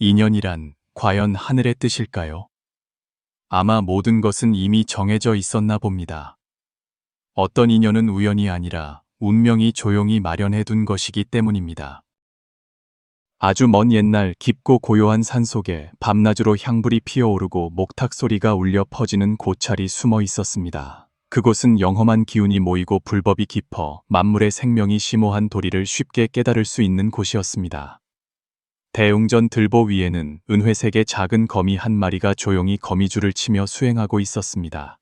인연이란 과연 하늘의 뜻일까요? 아마 모든 것은 이미 정해져 있었나 봅니다. 어떤 인연은 우연이 아니라 운명이 조용히 마련해둔 것이기 때문입니다. 아주 먼 옛날 깊고 고요한 산속에 밤낮으로 향불이 피어오르고 목탁 소리가 울려 퍼지는 고찰이 숨어 있었습니다. 그곳은 영험한 기운이 모이고 불법이 깊어 만물의 생명이 심오한 도리를 쉽게 깨달을 수 있는 곳이었습니다. 대웅전 들보 위에는 은회색의 작은 거미 한 마리가 조용히 거미줄을 치며 수행하고 있었습니다.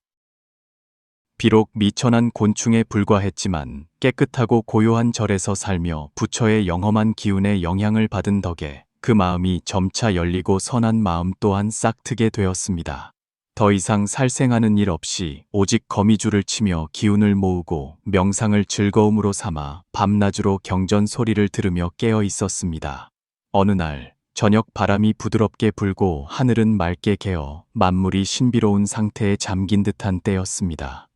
비록 미천한 곤충에 불과했지만 깨끗하고 고요한 절에서 살며 부처의 영험한 기운에 영향을 받은 덕에 그 마음이 점차 열리고 선한 마음 또한 싹트게 되었습니다. 더 이상 살생하는 일 없이 오직 거미줄을 치며 기운을 모으고 명상을 즐거움으로 삼아 밤낮으로 경전 소리를 들으며 깨어 있었습니다. 어느 날 저녁 바람이 부드럽게 불고 하늘은 맑게 개어 만물이 신비로운 상태에 잠긴 듯한 때였습니다.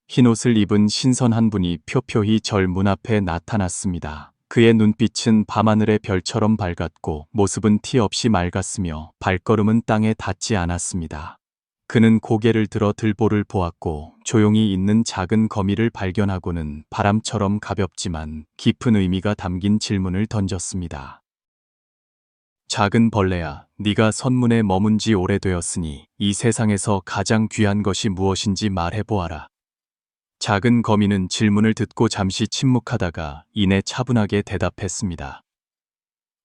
흰옷을 입은 신선한 분이 표표히 절 문 앞에 나타났습니다. 그의 눈빛은 밤하늘의 별처럼 밝았고 모습은 티 없이 맑았으며 발걸음은 땅에 닿지 않았습니다. 그는 고개를 들어 들보를 보았고 조용히 있는 작은 거미를 발견하고는 바람처럼 가볍지만 깊은 의미가 담긴 질문을 던졌습니다. 작은 벌레야, 네가 선문에 머문 지 오래되었으니 이 세상에서 가장 귀한 것이 무엇인지 말해보아라. 작은 거미는 질문을 듣고 잠시 침묵하다가 이내 차분하게 대답했습니다.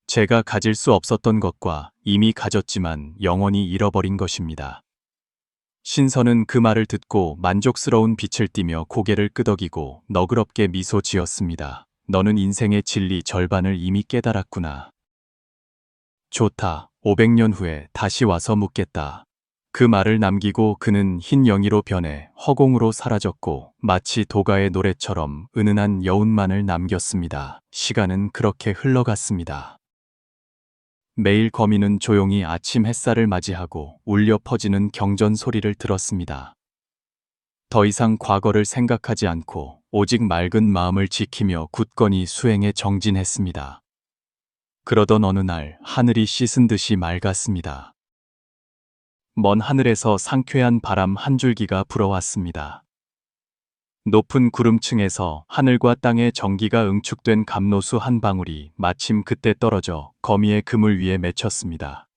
제가 가질 수 없었던 것과 이미 가졌지만 영원히 잃어버린 것입니다. 신선은 그 말을 듣고 만족스러운 빛을 띠며 고개를 끄덕이고 너그럽게 미소 지었습니다. 너는 인생의 진리 절반을 이미 깨달았구나. 좋다. 500년 후에 다시 와서 묻겠다. 그 말을 남기고 그는 흰 영희로 변해 허공으로 사라졌고 마치 도가의 노래처럼 은은한 여운만을 남겼습니다. 시간은 그렇게 흘러갔습니다. 매일 거미는 조용히 아침 햇살을 맞이하고 울려 퍼지는 경전 소리를 들었습니다. 더 이상 과거를 생각하지 않고 오직 맑은 마음을 지키며 굳건히 수행에 정진했습니다. 그러던 어느 날 하늘이 씻은 듯이 맑았습니다. 먼 하늘에서 상쾌한 바람 한 줄기가 불어왔습니다. 높은 구름층에서 하늘과 땅의 정기가 응축된 감로수 한 방울이 마침 그때 떨어져 거미의 그물 위에 맺혔습니다.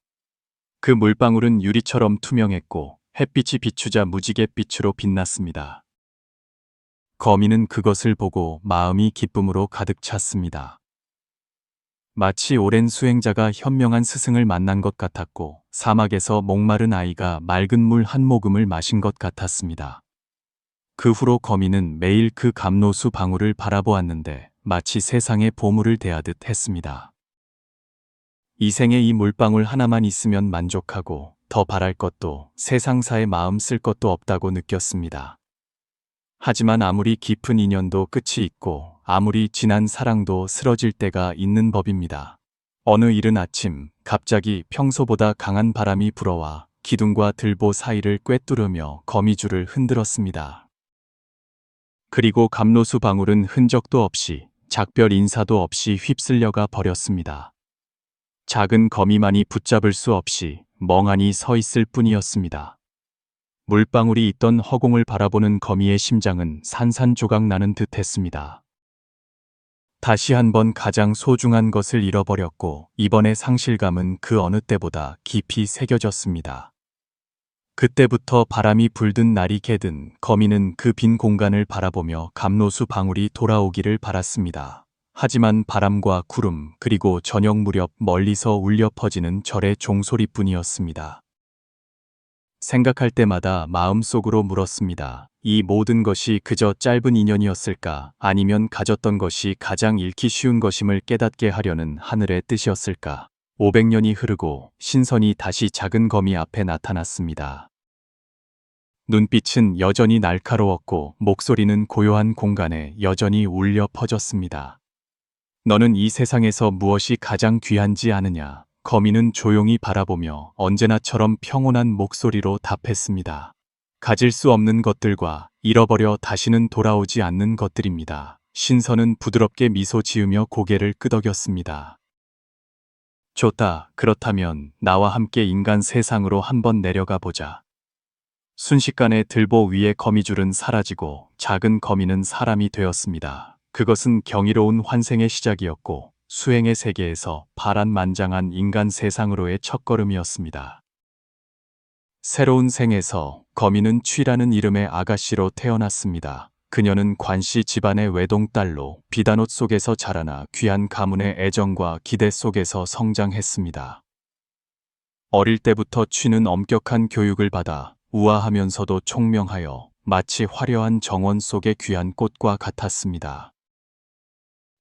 그 물방울은 유리처럼 투명했고 햇빛이 비추자 무지갯빛으로 빛났습니다. 거미는 그것을 보고 마음이 기쁨으로 가득 찼습니다. 마치 오랜 수행자가 현명한 스승을 만난 것 같았고 사막에서 목마른 아이가 맑은 물 한 모금을 마신 것 같았습니다. 그 후로 거미는 매일 그 감로수 방울을 바라보았는데 마치 세상의 보물을 대하듯 했습니다. 이 생에 이 물방울 하나만 있으면 만족하고 더 바랄 것도 세상사에 마음 쓸 것도 없다고 느꼈습니다. 하지만 아무리 깊은 인연도 끝이 있고 아무리 진한 사랑도 쓰러질 때가 있는 법입니다. 어느 이른 아침 갑자기 평소보다 강한 바람이 불어와 기둥과 들보 사이를 꿰뚫으며 거미줄을 흔들었습니다. 그리고 감로수 방울은 흔적도 없이 작별 인사도 없이 휩쓸려가 버렸습니다. 작은 거미만이 붙잡을 수 없이 멍하니 서 있을 뿐이었습니다. 물방울이 있던 허공을 바라보는 거미의 심장은 산산조각 나는 듯 했습니다. 다시 한번 가장 소중한 것을 잃어버렸고 이번의 상실감은 그 어느 때보다 깊이 새겨졌습니다. 그때부터 바람이 불든 날이 개든 거미는 그 빈 공간을 바라보며 감로수 방울이 돌아오기를 바랐습니다. 하지만 바람과 구름 그리고 저녁 무렵 멀리서 울려 퍼지는 절의 종소리뿐이었습니다. 생각할 때마다 마음속으로 물었습니다. 이 모든 것이 그저 짧은 인연이었을까? 아니면 가졌던 것이 가장 잃기 쉬운 것임을 깨닫게 하려는 하늘의 뜻이었을까? 500년이 흐르고 신선이 다시 작은 거미 앞에 나타났습니다. 눈빛은 여전히 날카로웠고 목소리는 고요한 공간에 여전히 울려 퍼졌습니다. 너는 이 세상에서 무엇이 가장 귀한지 아느냐? 거미는 조용히 바라보며 언제나처럼 평온한 목소리로 답했습니다. 가질 수 없는 것들과 잃어버려 다시는 돌아오지 않는 것들입니다. 신선은 부드럽게 미소 지으며 고개를 끄덕였습니다. 좋다. 그렇다면 나와 함께 인간 세상으로 한번 내려가 보자. 순식간에 들보 위의 거미줄은 사라지고 작은 거미는 사람이 되었습니다. 그것은 경이로운 환생의 시작이었고 수행의 세계에서 파란만장한 인간 세상으로의 첫걸음이었습니다. 새로운 생에서 거미는 취라는 이름의 아가씨로 태어났습니다. 그녀는 관씨 집안의 외동딸로 비단옷 속에서 자라나 귀한 가문의 애정과 기대 속에서 성장했습니다. 어릴 때부터 취는 엄격한 교육을 받아 우아하면서도 총명하여 마치 화려한 정원 속의 귀한 꽃과 같았습니다.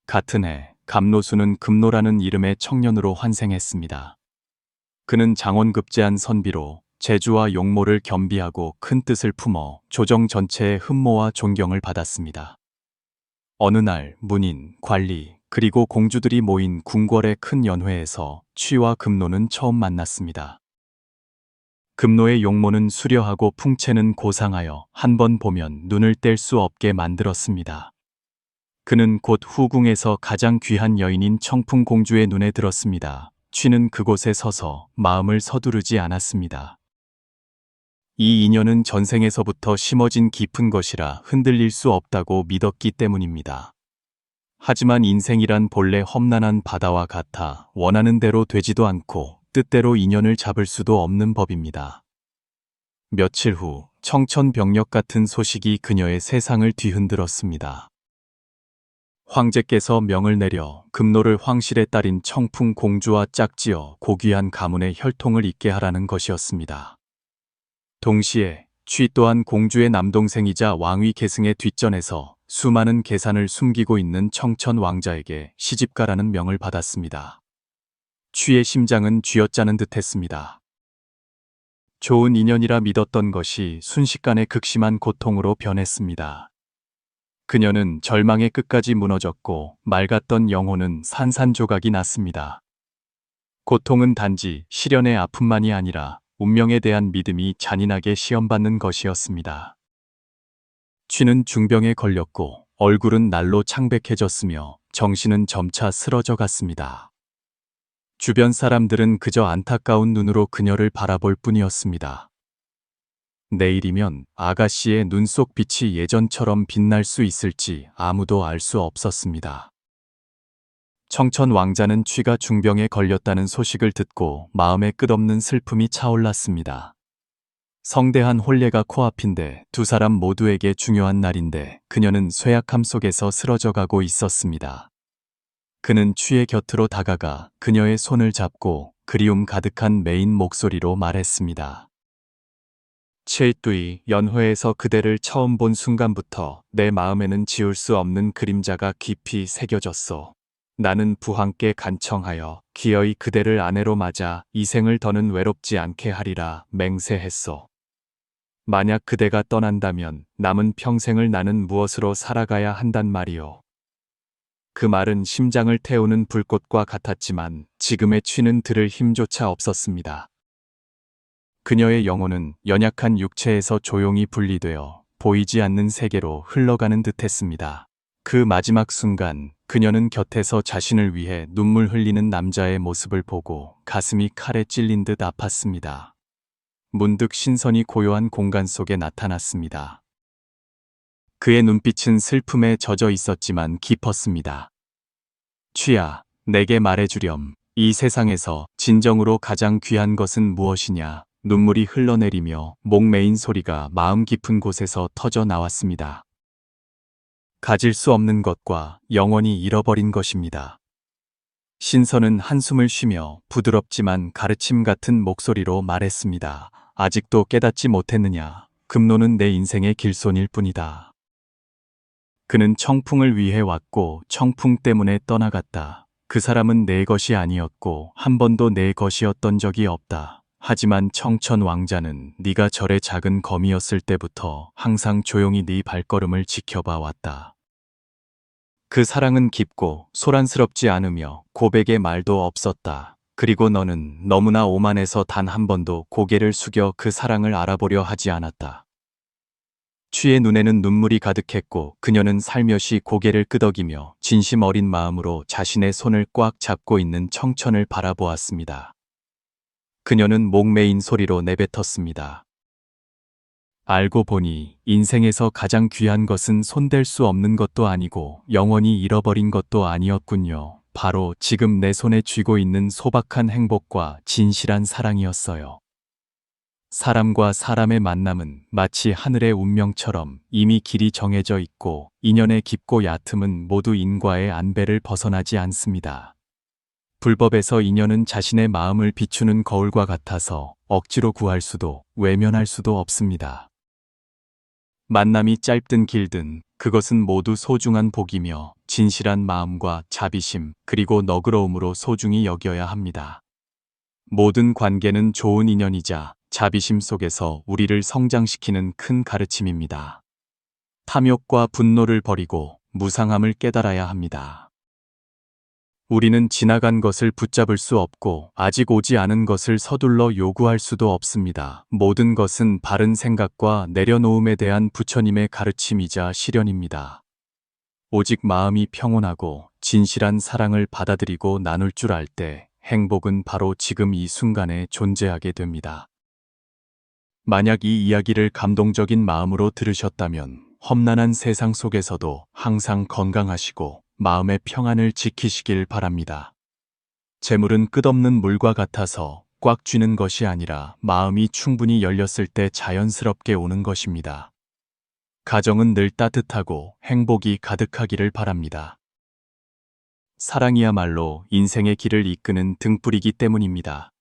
같은 해 감로수는 금노라는 이름의 청년으로 환생했습니다. 그는 장원급제한 선비로 재주와 용모를 겸비하고 큰 뜻을 품어 조정 전체의 흠모와 존경을 받았습니다. 어느 날 문인, 관리, 그리고 공주들이 모인 궁궐의 큰 연회에서 취와 금노는 처음 만났습니다. 금노의 용모는 수려하고 풍채는 고상하여 한 번 보면 눈을 뗄 수 없게 만들었습니다. 그는 곧 후궁에서 가장 귀한 여인인 청풍공주의 눈에 들었습니다. 취는 그곳에 서서 마음을 서두르지 않았습니다. 이 인연은 전생에서부터 심어진 깊은 것이라 흔들릴 수 없다고 믿었기 때문입니다. 하지만 인생이란 본래 험난한 바다와 같아 원하는 대로 되지도 않고 뜻대로 인연을 잡을 수도 없는 법입니다. 며칠 후 청천벽력 같은 소식이 그녀의 세상을 뒤흔들었습니다. 황제께서 명을 내려 금노를 황실의 딸인 청풍공주와 짝지어 고귀한 가문의 혈통을 잇게 하라는 것이었습니다. 동시에 취 또한 공주의 남동생이자 왕위 계승의 뒷전에서 수많은 계산을 숨기고 있는 청천 왕자에게 시집가라는 명을 받았습니다. 취의 심장은 쥐어짜는 듯했습니다. 좋은 인연이라 믿었던 것이 순식간에 극심한 고통으로 변했습니다. 그녀는 절망의 끝까지 무너졌고 맑았던 영혼은 산산조각이 났습니다. 고통은 단지 시련의 아픔만이 아니라 운명에 대한 믿음이 잔인하게 시험받는 것이었습니다. 취는 중병에 걸렸고 얼굴은 날로 창백해졌으며 정신은 점차 쓰러져 갔습니다. 주변 사람들은 그저 안타까운 눈으로 그녀를 바라볼 뿐이었습니다. 내일이면 아가씨의 눈 속 빛이 예전처럼 빛날 수 있을지 아무도 알 수 없었습니다. 청천 왕자는 취가 중병에 걸렸다는 소식을 듣고 마음에 끝없는 슬픔이 차올랐습니다. 성대한 혼례가 코앞인데 두 사람 모두에게 중요한 날인데 그녀는 쇠약함 속에서 쓰러져 가고 있었습니다. 그는 취의 곁으로 다가가 그녀의 손을 잡고 그리움 가득한 매인 목소리로 말했습니다. 칠두이 연회에서 그대를 처음 본 순간부터 내 마음에는 지울 수 없는 그림자가 깊이 새겨졌소. 나는 부한께 간청하여 기어이 그대를 아내로 맞아 이 생을 더는 외롭지 않게 하리라 맹세했소. 만약 그대가 떠난다면 남은 평생을 나는 무엇으로 살아가야 한단 말이오. 그 말은 심장을 태우는 불꽃과 같았지만 지금의 취는 들을 힘조차 없었습니다. 그녀의 영혼은 연약한 육체에서 조용히 분리되어 보이지 않는 세계로 흘러가는 듯했습니다. 그 마지막 순간 그녀는 곁에서 자신을 위해 눈물 흘리는 남자의 모습을 보고 가슴이 칼에 찔린 듯 아팠습니다. 문득 신선이 고요한 공간 속에 나타났습니다. 그의 눈빛은 슬픔에 젖어 있었지만 깊었습니다. 취야, 내게 말해주렴. 이 세상에서 진정으로 가장 귀한 것은 무엇이냐? 눈물이 흘러내리며 목매인 소리가 마음 깊은 곳에서 터져 나왔습니다. 가질 수 없는 것과 영원히 잃어버린 것입니다. 신선은 한숨을 쉬며 부드럽지만 가르침 같은 목소리로 말했습니다. 아직도 깨닫지 못했느냐? 금노는 내 인생의 길손일 뿐이다. 그는 청풍을 위해 왔고 청풍 때문에 떠나갔다. 그 사람은 내 것이 아니었고 한 번도 내 것이었던 적이 없다. 하지만 청천 왕자는 네가 절의 작은 거미였을 때부터 항상 조용히 네 발걸음을 지켜봐 왔다. 그 사랑은 깊고 소란스럽지 않으며 고백의 말도 없었다. 그리고 너는 너무나 오만해서 단 한 번도 고개를 숙여 그 사랑을 알아보려 하지 않았다. 취의 눈에는 눈물이 가득했고 그녀는 살며시 고개를 끄덕이며 진심 어린 마음으로 자신의 손을 꽉 잡고 있는 청천을 바라보았습니다. 그녀는 목매인 소리로 내뱉었습니다. 알고 보니 인생에서 가장 귀한 것은 손댈 수 없는 것도 아니고 영원히 잃어버린 것도 아니었군요. 바로 지금 내 손에 쥐고 있는 소박한 행복과 진실한 사랑이었어요. 사람과 사람의 만남은 마치 하늘의 운명처럼 이미 길이 정해져 있고 인연의 깊고 얕음은 모두 인과의 안배를 벗어나지 않습니다. 불법에서 인연은 자신의 마음을 비추는 거울과 같아서 억지로 구할 수도 외면할 수도 없습니다. 만남이 짧든 길든 그것은 모두 소중한 복이며 진실한 마음과 자비심 그리고 너그러움으로 소중히 여겨야 합니다. 모든 관계는 좋은 인연이자 자비심 속에서 우리를 성장시키는 큰 가르침입니다. 탐욕과 분노를 버리고 무상함을 깨달아야 합니다. 우리는 지나간 것을 붙잡을 수 없고 아직 오지 않은 것을 서둘러 요구할 수도 없습니다. 모든 것은 바른 생각과 내려놓음에 대한 부처님의 가르침이자 실현입니다. 오직 마음이 평온하고 진실한 사랑을 받아들이고 나눌 줄 알 때 행복은 바로 지금 이 순간에 존재하게 됩니다. 만약 이 이야기를 감동적인 마음으로 들으셨다면 험난한 세상 속에서도 항상 건강하시고 마음의 평안을 지키시길 바랍니다. 재물은 끝없는 물과 같아서 꽉 쥐는 것이 아니라 마음이 충분히 열렸을 때 자연스럽게 오는 것입니다. 가정은 늘 따뜻하고 행복이 가득하기를 바랍니다. 사랑이야말로 인생의 길을 이끄는 등불이기 때문입니다.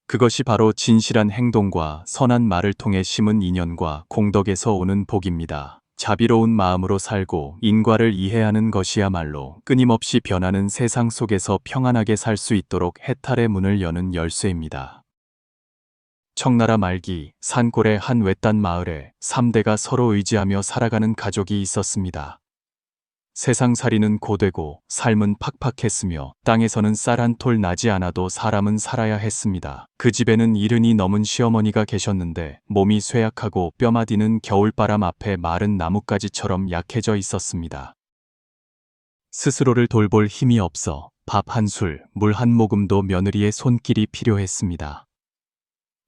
그것이 바로 진실한 행동과 선한 말을 통해 심은 인연과 공덕에서 오는 복입니다. 자비로운 마음으로 살고 인과를 이해하는 것이야말로 끊임없이 변하는 세상 속에서 평안하게 살 수 있도록 해탈의 문을 여는 열쇠입니다. 청나라 말기 산골의 한 외딴 마을에 3대가 서로 의지하며 살아가는 가족이 있었습니다. 세상살이는 고되고 삶은 팍팍했으며 땅에서는 쌀 한 톨 나지 않아도 사람은 살아야 했습니다. 그 집에는 70이 넘은 시어머니가 계셨는데 몸이 쇠약하고 뼈마디는 겨울바람 앞에 마른 나뭇가지처럼 약해져 있었습니다. 스스로를 돌볼 힘이 없어 밥 한 술, 물 한 모금도 며느리의 손길이 필요했습니다.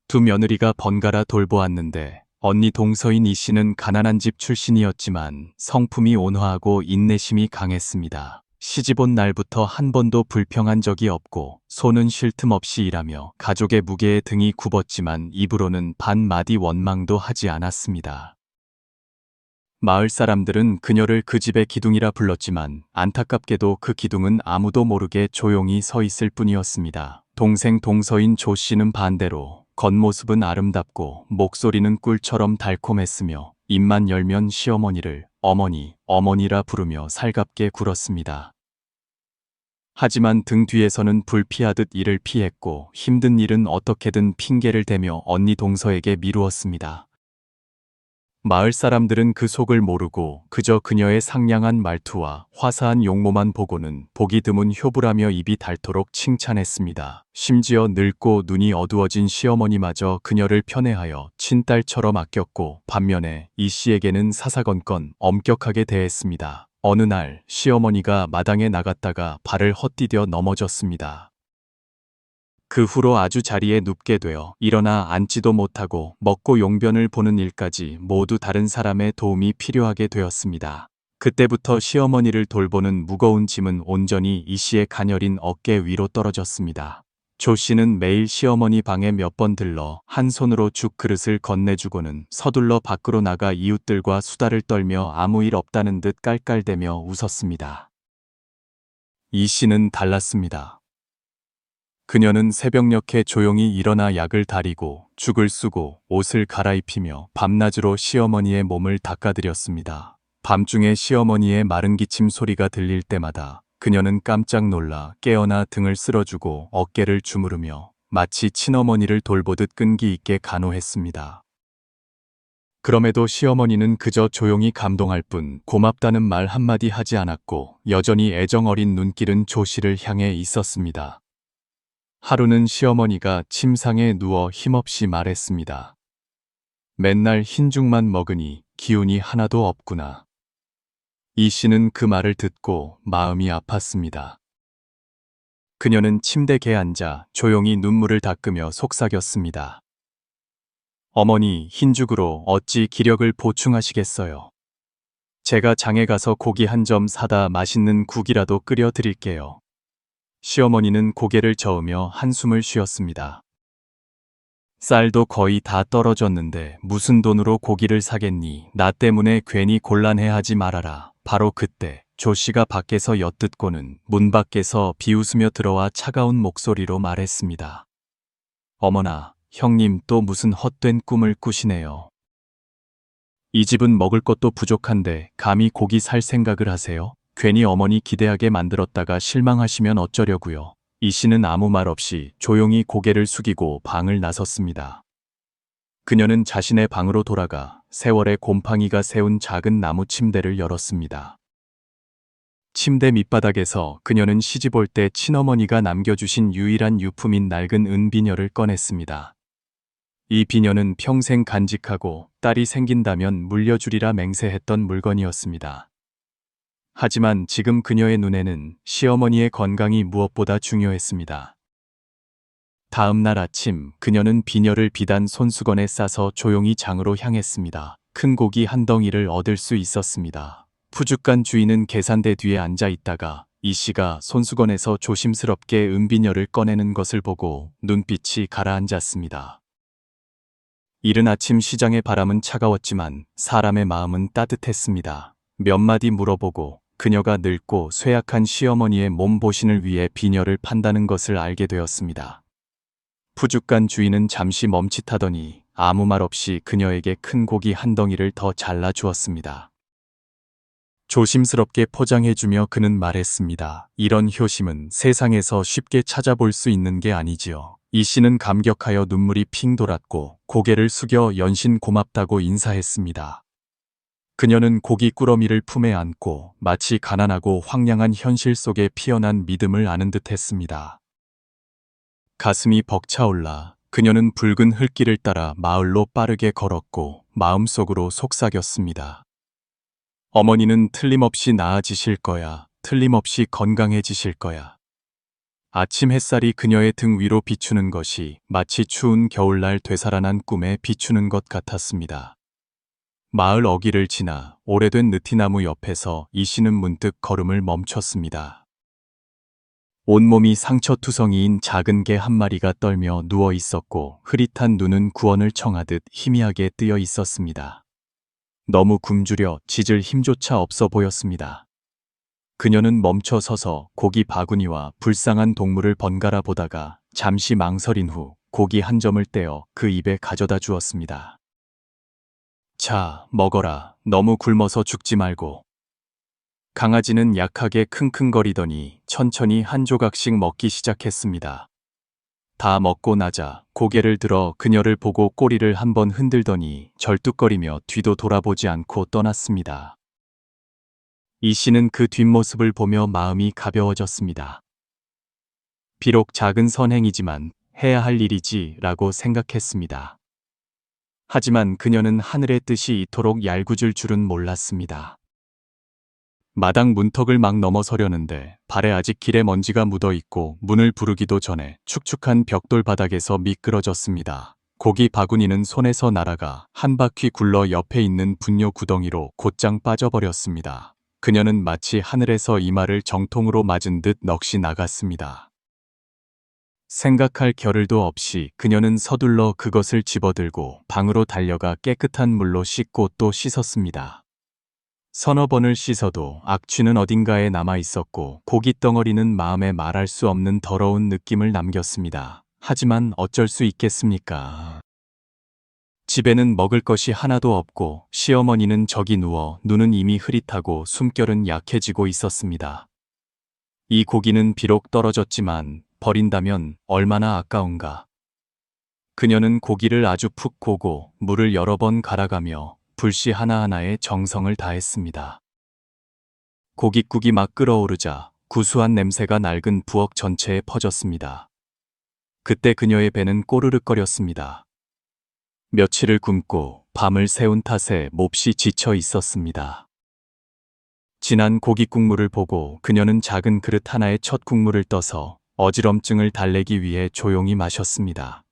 두 며느리가 번갈아 돌보았는데 언니 동서인 이 씨는 가난한 집 출신이었지만 성품이 온화하고 인내심이 강했습니다. 시집 온 날부터 한 번도 불평한 적이 없고 손은 쉴 틈 없이 일하며 가족의 무게에 등이 굽었지만 입으로는 반마디 원망도 하지 않았습니다. 마을 사람들은 그녀를 그 집의 기둥이라 불렀지만 안타깝게도 그 기둥은 아무도 모르게 조용히 서 있을 뿐이었습니다. 동생 동서인 조 씨는 반대로 겉모습은 아름답고 목소리는 꿀처럼 달콤했으며 입만 열면 시어머니를 어머니, 어머니라 부르며 살갑게 굴었습니다. 하지만 등 뒤에서는 불피하듯 일을 피했고 힘든 일은 어떻게든 핑계를 대며 언니 동서에게 미루었습니다. 마을 사람들은 그 속을 모르고 그저 그녀의 상냥한 말투와 화사한 용모만 보고는 보기 드문 효부라며 입이 닳도록 칭찬했습니다. 심지어 늙고 눈이 어두워진 시어머니마저 그녀를 편애하여 친딸처럼 아꼈고 반면에 이 씨에게는 사사건건 엄격하게 대했습니다. 어느 날 시어머니가 마당에 나갔다가 발을 헛디뎌 넘어졌습니다. 그 후로 아주 자리에 눕게 되어 일어나 앉지도 못하고 먹고 용변을 보는 일까지 모두 다른 사람의 도움이 필요하게 되었습니다. 그때부터 시어머니를 돌보는 무거운 짐은 온전히 이 씨의 가녀린 어깨 위로 떨어졌습니다. 조 씨는 매일 시어머니 방에 몇 번 들러 한 손으로 죽 그릇을 건네주고는 서둘러 밖으로 나가 이웃들과 수다를 떨며 아무 일 없다는 듯 깔깔대며 웃었습니다. 이 씨는 달랐습니다. 그녀는 새벽녘에 조용히 일어나 약을 다리고 죽을 쓰고 옷을 갈아입히며 밤낮으로 시어머니의 몸을 닦아드렸습니다. 밤중에 시어머니의 마른 기침 소리가 들릴 때마다 그녀는 깜짝 놀라 깨어나 등을 쓸어주고 어깨를 주무르며 마치 친어머니를 돌보듯 끈기 있게 간호했습니다. 그럼에도 시어머니는 그저 조용히 감동할 뿐 고맙다는 말 한마디 하지 않았고 여전히 애정어린 눈길은 조 씨를 향해 있었습니다. 하루는 시어머니가 침상에 누워 힘없이 말했습니다. 맨날 흰죽만 먹으니 기운이 하나도 없구나. 이 씨는 그 말을 듣고 마음이 아팠습니다. 그녀는 침대에 앉아 조용히 눈물을 닦으며 속삭였습니다. 어머니, 흰죽으로 어찌 기력을 보충하시겠어요? 제가 장에 가서 고기 한 점 사다 맛있는 국이라도 끓여 드릴게요. 시어머니는 고개를 저으며 한숨을 쉬었습니다. 쌀도 거의 다 떨어졌는데 무슨 돈으로 고기를 사겠니? 나 때문에 괜히 곤란해하지 말아라. 바로 그때 조 씨가 밖에서 엿듣고는 문 밖에서 비웃으며 들어와 차가운 목소리로 말했습니다. 어머나, 형님 또 무슨 헛된 꿈을 꾸시네요. 이 집은 먹을 것도 부족한데 감히 고기 살 생각을 하세요? 괜히 어머니 기대하게 만들었다가 실망하시면 어쩌려고요. 이 씨는 아무 말 없이 조용히 고개를 숙이고 방을 나섰습니다. 그녀는 자신의 방으로 돌아가 세월의 곰팡이가 세운 작은 나무 침대를 열었습니다. 침대 밑바닥에서 그녀는 시집 올 때 친어머니가 남겨주신 유일한 유품인 낡은 은비녀를 꺼냈습니다. 이 비녀는 평생 간직하고 딸이 생긴다면 물려주리라 맹세했던 물건이었습니다. 하지만 지금 그녀의 눈에는 시어머니의 건강이 무엇보다 중요했습니다. 다음 날 아침 그녀는 비녀를 비단 손수건에 싸서 조용히 장으로 향했습니다. 큰 고기 한 덩이를 얻을 수 있었습니다. 푸죽간 주인은 계산대 뒤에 앉아 있다가 이 씨가 손수건에서 조심스럽게 은비녀를 꺼내는 것을 보고 눈빛이 가라앉았습니다. 이른 아침 시장의 바람은 차가웠지만 사람의 마음은 따뜻했습니다. 몇 마디 물어보고 그녀가 늙고 쇠약한 시어머니의 몸보신을 위해 비녀를 판다는 것을 알게 되었습니다. 푸죽간 주인은 잠시 멈칫하더니 아무 말 없이 그녀에게 큰 고기 한 덩이를 더 잘라 주었습니다. 조심스럽게 포장해주며 그는 말했습니다. 이런 효심은 세상에서 쉽게 찾아볼 수 있는 게 아니지요. 이 씨는 감격하여 눈물이 핑 돌았고 고개를 숙여 연신 고맙다고 인사했습니다. 그녀는 고기 꾸러미를 품에 안고 마치 가난하고 황량한 현실 속에 피어난 믿음을 아는 듯 했습니다. 가슴이 벅차올라 그녀는 붉은 흙길을 따라 마을로 빠르게 걸었고 마음속으로 속삭였습니다. 어머니는 틀림없이 나아지실 거야. 틀림없이 건강해지실 거야. 아침 햇살이 그녀의 등 위로 비추는 것이 마치 추운 겨울날 되살아난 꿈에 비추는 것 같았습니다. 마을 어귀를 지나 오래된 느티나무 옆에서 이 씨는 문득 걸음을 멈췄습니다. 온몸이 상처투성이인 작은 개 한 마리가 떨며 누워 있었고 흐릿한 눈은 구원을 청하듯 희미하게 뜨여 있었습니다. 너무 굶주려 짖을 힘조차 없어 보였습니다. 그녀는 멈춰 서서 고기 바구니와 불쌍한 동물을 번갈아 보다가 잠시 망설인 후 고기 한 점을 떼어 그 입에 가져다 주었습니다. 자, 먹어라. 너무 굶어서 죽지 말고. 강아지는 약하게 킁킁거리더니 천천히 한 조각씩 먹기 시작했습니다. 다 먹고 나자 고개를 들어 그녀를 보고 꼬리를 한번 흔들더니 절뚝거리며 뒤도 돌아보지 않고 떠났습니다. 이 씨는 그 뒷모습을 보며 마음이 가벼워졌습니다. 비록 작은 선행이지만 해야 할 일이지 라고 생각했습니다. 하지만 그녀는 하늘의 뜻이 이토록 얄궂을 줄은 몰랐습니다. 마당 문턱을 막 넘어서려는데 발에 아직 길에 먼지가 묻어 있고 문을 부르기도 전에 축축한 벽돌 바닥에서 미끄러졌습니다. 고기 바구니는 손에서 날아가 한 바퀴 굴러 옆에 있는 분뇨 구덩이로 곧장 빠져버렸습니다. 그녀는 마치 하늘에서 이마를 정통으로 맞은 듯 넋이 나갔습니다. 생각할 겨를도 없이 그녀는 서둘러 그것을 집어들고 방으로 달려가 깨끗한 물로 씻고 또 씻었습니다. 서너 번을 씻어도 악취는 어딘가에 남아 있었고 고기 덩어리는 마음에 말할 수 없는 더러운 느낌을 남겼습니다. 하지만 어쩔 수 있겠습니까? 집에는 먹을 것이 하나도 없고 시어머니는 저기 누워 눈은 이미 흐릿하고 숨결은 약해지고 있었습니다. 이 고기는 비록 떨어졌지만 버린다면 얼마나 아까운가. 그녀는 고기를 아주 푹 고고 물을 여러 번 갈아가며 불씨 하나하나에 정성을 다했습니다. 고깃국이 막 끓어오르자 구수한 냄새가 낡은 부엌 전체에 퍼졌습니다. 그때 그녀의 배는 꼬르륵거렸습니다. 며칠을 굶고 밤을 새운 탓에 몹시 지쳐 있었습니다. 진한 고기 국물을 보고 그녀는 작은 그릇 하나에 첫 국물을 떠서 어지럼증을 달래기 위해 조용히 마셨습니다.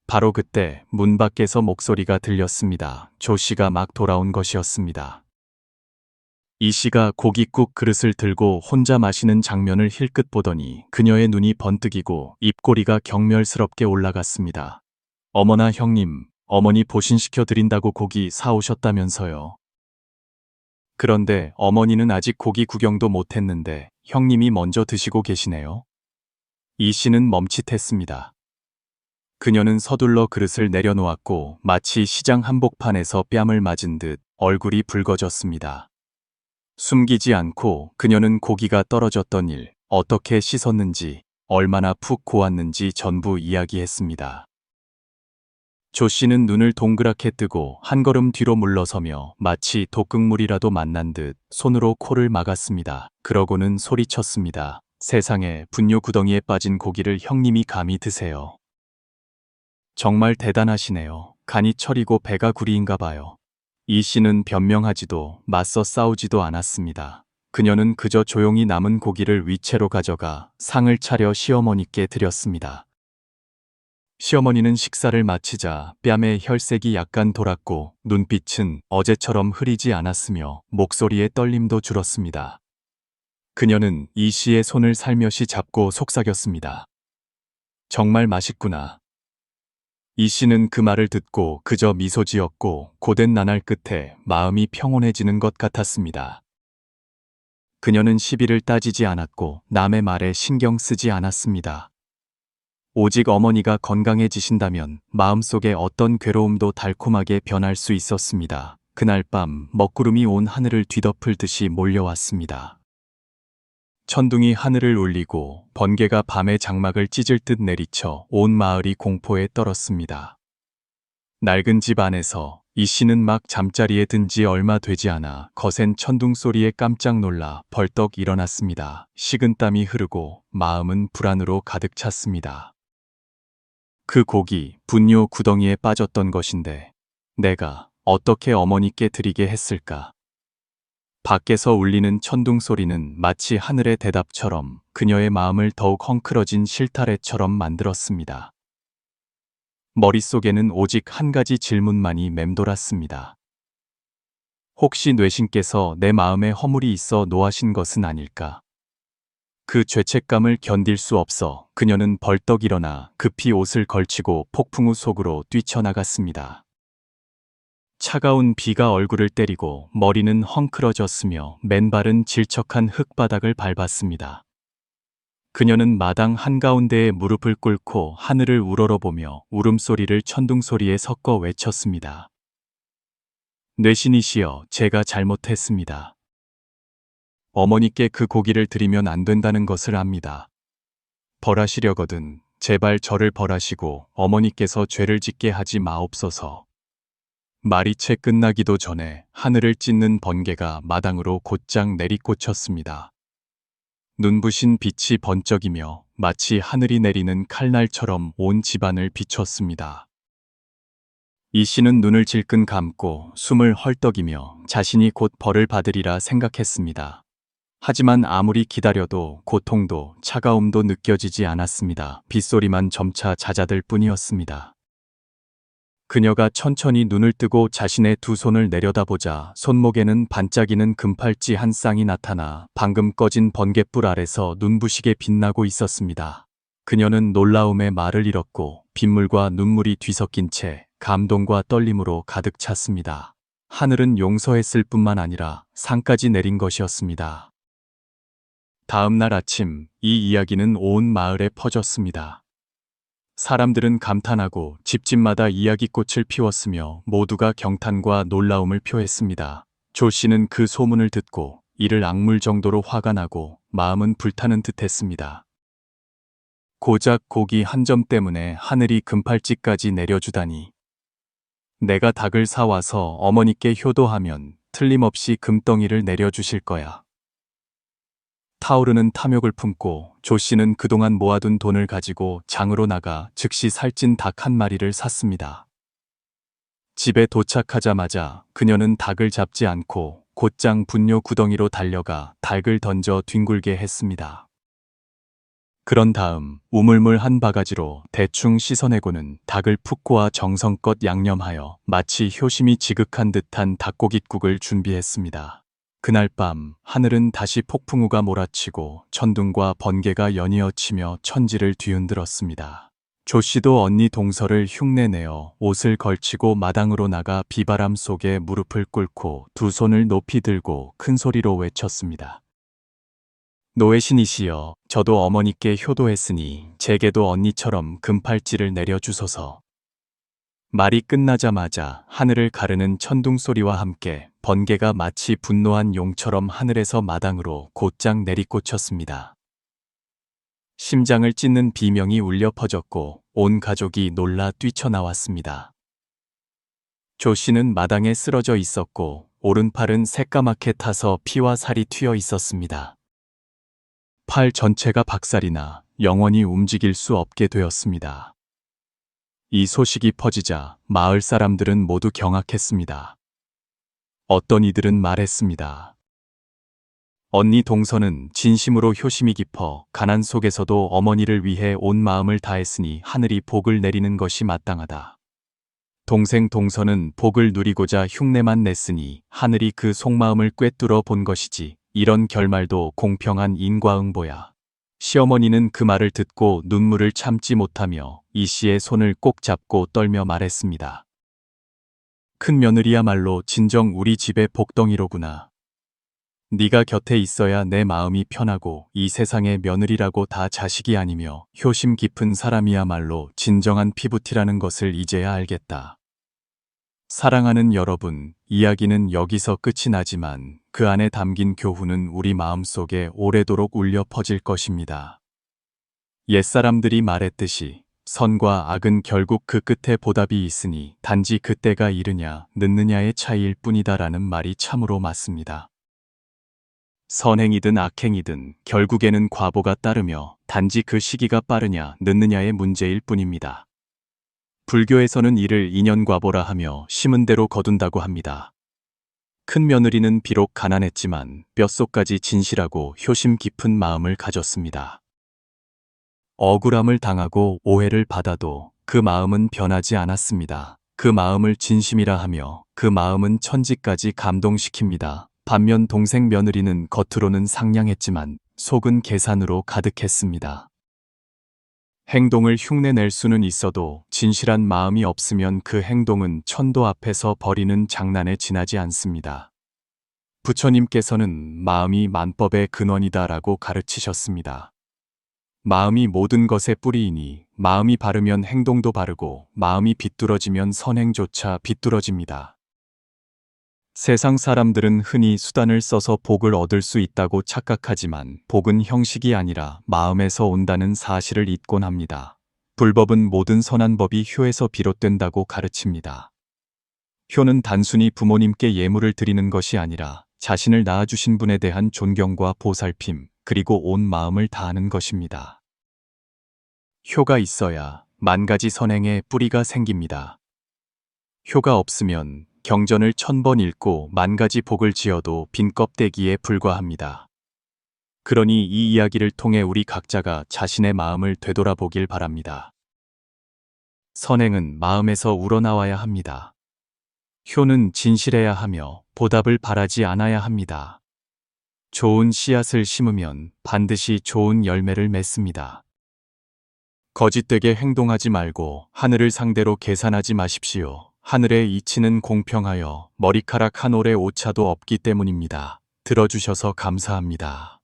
바로 그때 문 밖에서 목소리가 들렸습니다. 조 씨가 막 돌아온 것이었습니다. 이 씨가 고깃국 그릇을 들고 혼자 마시는 장면을 힐끗 보더니 그녀의 눈이 번뜩이고 입꼬리가 경멸스럽게 올라갔습니다. 어머나 형님, 어머니 보신시켜 드린다고 고기 사오셨다면서요. 그런데 어머니는 아직 고기 구경도 못했는데 형님이 먼저 드시고 계시네요. 이 씨는 멈칫했습니다. 그녀는 서둘러 그릇을 내려놓았고 마치 시장 한복판에서 뺨을 맞은 듯 얼굴이 붉어졌습니다. 숨기지 않고 그녀는 고기가 떨어졌던 일, 어떻게 씻었는지, 얼마나 푹 고왔는지 전부 이야기했습니다. 조 씨는 눈을 동그랗게 뜨고 한 걸음 뒤로 물러서며 마치 독극물이라도 만난 듯 손으로 코를 막았습니다. 그러고는 소리쳤습니다. 세상에, 분뇨 구덩이에 빠진 고기를 형님이 감히 드세요. 정말 대단하시네요. 간이 철이고 배가 구리인가 봐요. 이 씨는 변명하지도 맞서 싸우지도 않았습니다. 그녀는 그저 조용히 남은 고기를 위채로 가져가 상을 차려 시어머니께 드렸습니다. 시어머니는 식사를 마치자 뺨에 혈색이 약간 돌았고 눈빛은 어제처럼 흐리지 않았으며 목소리의 떨림도 줄었습니다. 그녀는 이 씨의 손을 살며시 잡고 속삭였습니다. 정말 맛있구나. 이 씨는 그 말을 듣고 그저 미소 지었고 고된 나날 끝에 마음이 평온해지는 것 같았습니다. 그녀는 시비를 따지지 않았고 남의 말에 신경 쓰지 않았습니다. 오직 어머니가 건강해지신다면 마음속에 어떤 괴로움도 달콤하게 변할 수 있었습니다. 그날 밤 먹구름이 온 하늘을 뒤덮을 듯이 몰려왔습니다. 천둥이 하늘을 울리고 번개가 밤의 장막을 찢을 듯 내리쳐 온 마을이 공포에 떨었습니다. 낡은 집 안에서 이 씨는 막 잠자리에 든 지 얼마 되지 않아 거센 천둥 소리에 깜짝 놀라 벌떡 일어났습니다. 식은땀이 흐르고 마음은 불안으로 가득 찼습니다. 그 고기, 분뇨 구덩이에 빠졌던 것인데 내가 어떻게 어머니께 드리게 했을까? 밖에서 울리는 천둥 소리는 마치 하늘의 대답처럼 그녀의 마음을 더욱 헝클어진 실타래처럼 만들었습니다. 머릿속에는 오직 한 가지 질문만이 맴돌았습니다. 혹시 뇌신께서 내 마음에 허물이 있어 노하신 것은 아닐까? 그 죄책감을 견딜 수 없어 그녀는 벌떡 일어나 급히 옷을 걸치고 폭풍우 속으로 뛰쳐나갔습니다. 차가운 비가 얼굴을 때리고 머리는 헝클어졌으며 맨발은 질척한 흙바닥을 밟았습니다. 그녀는 마당 한가운데에 무릎을 꿇고 하늘을 우러러보며 울음소리를 천둥소리에 섞어 외쳤습니다. 뇌신이시여, 제가 잘못했습니다. 어머니께 그 고기를 드리면 안 된다는 것을 압니다. 벌하시려거든 제발 저를 벌하시고 어머니께서 죄를 짓게 하지 마옵소서. 말이 채 끝나기도 전에 하늘을 찢는 번개가 마당으로 곧장 내리꽂혔습니다. 눈부신 빛이 번쩍이며 마치 하늘이 내리는 칼날처럼 온 집안을 비췄습니다. 이 씨는 눈을 질끈 감고 숨을 헐떡이며 자신이 곧 벌을 받으리라 생각했습니다. 하지만 아무리 기다려도 고통도 차가움도 느껴지지 않았습니다. 빗소리만 점차 잦아들 뿐이었습니다. 그녀가 천천히 눈을 뜨고 자신의 두 손을 내려다보자 손목에는 반짝이는 금팔찌 한 쌍이 나타나 방금 꺼진 번갯불 아래서 눈부시게 빛나고 있었습니다. 그녀는 놀라움에 말을 잃었고 빗물과 눈물이 뒤섞인 채 감동과 떨림으로 가득 찼습니다. 하늘은 용서했을 뿐만 아니라 상까지 내린 것이었습니다. 다음 날 아침 이 이야기는 온 마을에 퍼졌습니다. 사람들은 감탄하고 집집마다 이야기꽃을 피웠으며 모두가 경탄과 놀라움을 표했습니다. 조 씨는 그 소문을 듣고 이를 악물 정도로 화가 나고 마음은 불타는 듯했습니다. 고작 고기 한 점 때문에 하늘이 금팔찌까지 내려주다니. 내가 닭을 사와서 어머니께 효도하면 틀림없이 금덩이를 내려주실 거야. 타오르는 탐욕을 품고 조 씨는 그동안 모아둔 돈을 가지고 장으로 나가 즉시 살찐 닭 한 마리를 샀습니다. 집에 도착하자마자 그녀는 닭을 잡지 않고 곧장 분뇨 구덩이로 달려가 닭을 던져 뒹굴게 했습니다. 그런 다음 우물물 한 바가지로 대충 씻어내고는 닭을 푹 고아 정성껏 양념하여 마치 효심이 지극한 듯한 닭고깃국을 준비했습니다. 그날 밤 하늘은 다시 폭풍우가 몰아치고 천둥과 번개가 연이어 치며 천지를 뒤흔들었습니다. 조씨도 언니 동서를 흉내내어 옷을 걸치고 마당으로 나가 비바람 속에 무릎을 꿇고 두 손을 높이 들고 큰 소리로 외쳤습니다. 노예신이시여, 저도 어머니께 효도했으니 제게도 언니처럼 금팔찌를 내려주소서. 말이 끝나자마자 하늘을 가르는 천둥 소리와 함께 번개가 마치 분노한 용처럼 하늘에서 마당으로 곧장 내리꽂혔습니다. 심장을 찢는 비명이 울려 퍼졌고 온 가족이 놀라 뛰쳐나왔습니다. 조 씨는 마당에 쓰러져 있었고 오른팔은 새까맣게 타서 피와 살이 튀어 있었습니다. 팔 전체가 박살이 나 영원히 움직일 수 없게 되었습니다. 이 소식이 퍼지자 마을 사람들은 모두 경악했습니다. 어떤 이들은 말했습니다. 언니 동서는 진심으로 효심이 깊어 가난 속에서도 어머니를 위해 온 마음을 다했으니 하늘이 복을 내리는 것이 마땅하다. 동생 동서는 복을 누리고자 흉내만 냈으니 하늘이 그 속마음을 꿰뚫어 본 것이지 이런 결말도 공평한 인과응보야. 시어머니는 그 말을 듣고 눈물을 참지 못하며 이 씨의 손을 꼭 잡고 떨며 말했습니다. 큰 며느리야말로 진정 우리 집의 복덩이로구나. 네가 곁에 있어야 내 마음이 편하고 이 세상의 며느리라고 다 자식이 아니며 효심 깊은 사람이야말로 진정한 피부티라는 것을 이제야 알겠다. 사랑하는 여러분, 이야기는 여기서 끝이 나지만 그 안에 담긴 교훈은 우리 마음속에 오래도록 울려 퍼질 것입니다. 옛사람들이 말했듯이 선과 악은 결국 그 끝에 보답이 있으니 단지 그때가 이르냐 늦느냐의 차이일 뿐이다라는 말이 참으로 맞습니다. 선행이든 악행이든 결국에는 과보가 따르며 단지 그 시기가 빠르냐 늦느냐의 문제일 뿐입니다. 불교에서는 이를 인연과보라 하며 심은 대로 거둔다고 합니다. 큰 며느리는 비록 가난했지만 뼛속까지 진실하고 효심 깊은 마음을 가졌습니다. 억울함을 당하고 오해를 받아도 그 마음은 변하지 않았습니다. 그 마음을 진심이라 하며 그 마음은 천지까지 감동시킵니다. 반면 동생 며느리는 겉으로는 상냥했지만 속은 계산으로 가득했습니다. 행동을 흉내낼 수는 있어도 진실한 마음이 없으면 그 행동은 천도 앞에서 벌이는 장난에 지나지 않습니다. 부처님께서는 마음이 만법의 근원이다라고 가르치셨습니다. 마음이 모든 것의 뿌리이니 마음이 바르면 행동도 바르고 마음이 비뚤어지면 선행조차 비뚤어집니다. 세상 사람들은 흔히 수단을 써서 복을 얻을 수 있다고 착각하지만 복은 형식이 아니라 마음에서 온다는 사실을 잊곤 합니다. 불법은 모든 선한 법이 효에서 비롯된다고 가르칩니다. 효는 단순히 부모님께 예물을 드리는 것이 아니라 자신을 낳아주신 분에 대한 존경과 보살핌, 그리고 온 마음을 다하는 것입니다. 효가 있어야 만 가지 선행의 뿌리가 생깁니다. 효가 없으면 경전을 1000번 읽고 만 가지 복을 지어도 빈 껍데기에 불과합니다. 그러니 이 이야기를 통해 우리 각자가 자신의 마음을 되돌아보길 바랍니다. 선행은 마음에서 우러나와야 합니다. 효는 진실해야 하며 보답을 바라지 않아야 합니다. 좋은 씨앗을 심으면 반드시 좋은 열매를 맺습니다. 거짓되게 행동하지 말고 하늘을 상대로 계산하지 마십시오. 하늘의 이치는 공평하여 머리카락 한 올의 오차도 없기 때문입니다. 들어주셔서 감사합니다.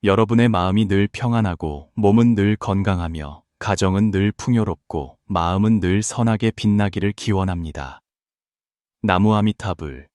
여러분의 마음이 늘 평안하고 몸은 늘 건강하며 가정은 늘 풍요롭고 마음은 늘 선하게 빛나기를 기원합니다. 나무 아미타불